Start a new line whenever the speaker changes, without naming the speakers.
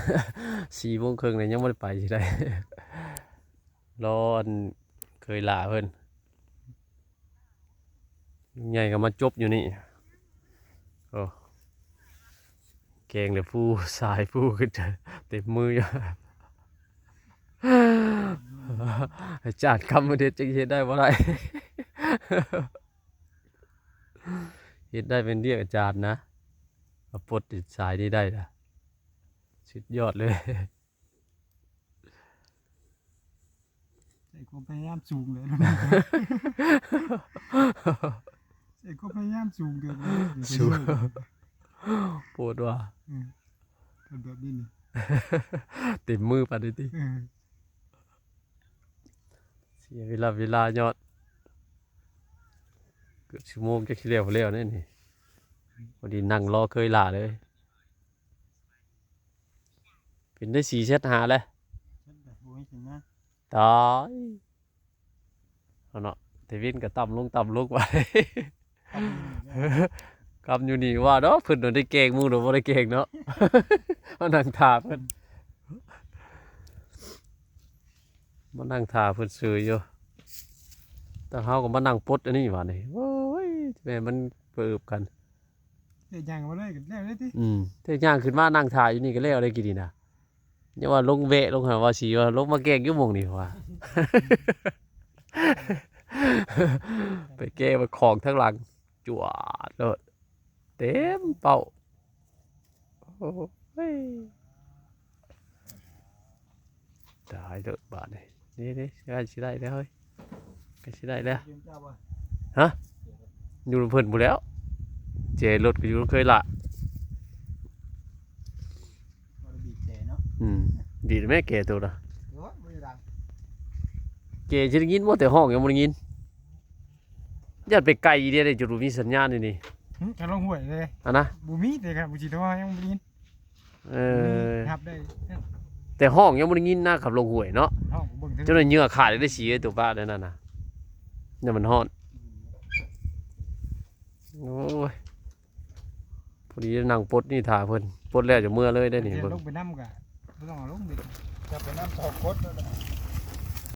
4:30เนี่ยยังบ่ได้ไปสิได้รออันเคยลาเพิ่นใหญ่ก็มาจบอยู่นี่โอ้แกงเลยฟูสายฟูขึ้นเต็มมืออยู่ อาจารย์คำมาเด็ดจะเฮ็ดได้บ่ได้ เฮ็ดได้เป็นเรียกอาจารย์นะมาปลดติดสายนี้ได้นะสุดยอดเลย
ใส่ความพยายามสูงเลยใส่ความพยายามสูงเดือดเลย
สูปวดว่ะ
ทำแบบนี้นี่
เต็มมือปานนี้ติเสียเวลายอดเกือบชั่วโมงจะขี้เร็วแล้วนี่พอดีนั่งรอเคยลาเลยเป็นได้4 เซตหาเลย
แบบโอ้ยเห็นไหม
ตายเอาเนาะเทวินก็ต่ำลงไป กำอยู่นี่ว่าเนาะเพิ่นโดนได้เก่งหมู่โดนบ่ได้เก่งเนาะ มานั่งท่าเพิ่นมานั่งท่าเพิ่นซื้ออยู่แต่เฮาก็มานั่งปลดอันนี้ว่านี่โอ้ยแม่มันเปิบกัน
เดี๋ยวย่างมาเลยกันแล้วเลยที
แต่ย่างขึ้นมานั่งท่าอยู่นี่ก็แล้วได้กี่ดีนะอย่าว่าลงเวะลงหาว่าสิว่าลงมาแกล้งอยู่หม่องนี่ว่า ไปแก้มาของทั้งหลังจวดเลยเต็มเป่าโอ้ยตายเด้อบาดนี่นี่ใกล้สิได้แล้วเฮ้ยใกล้สิได้แล้วอยู่เพิ่นหมดแล้วเจรถก็อยู่เคยละดีแม่แกตัวละแกจะได้ยินว่าแต่ห้องยังไม่ได้ยินยัดไปไกลเดียวได้จุดมีสัญญาณนี่
จะลงหวยเลย
อ่ะนะ
บูมีแต่ครับบูจิโร่ยังบูมีครับได้
แต่ห้องยังไม่ได้ยินนะขับลงห่วยเนาะ
ห้องเบิ่ง
จนเหงื่อขาดได้สีตัวบ้าเลยนั่นน่ะเนี่ยมันฮ้อนโอ้ยพอดีนั่งปลดนี่ถ่าเพิ่นปลดแล้วจะเมื่อเลยได้นี่
เบิ่
เบิ่
ง
ง
ลงไปน้ำกะไม่ต้องเอาลงดิจะไปน้ำสองคดแล้ว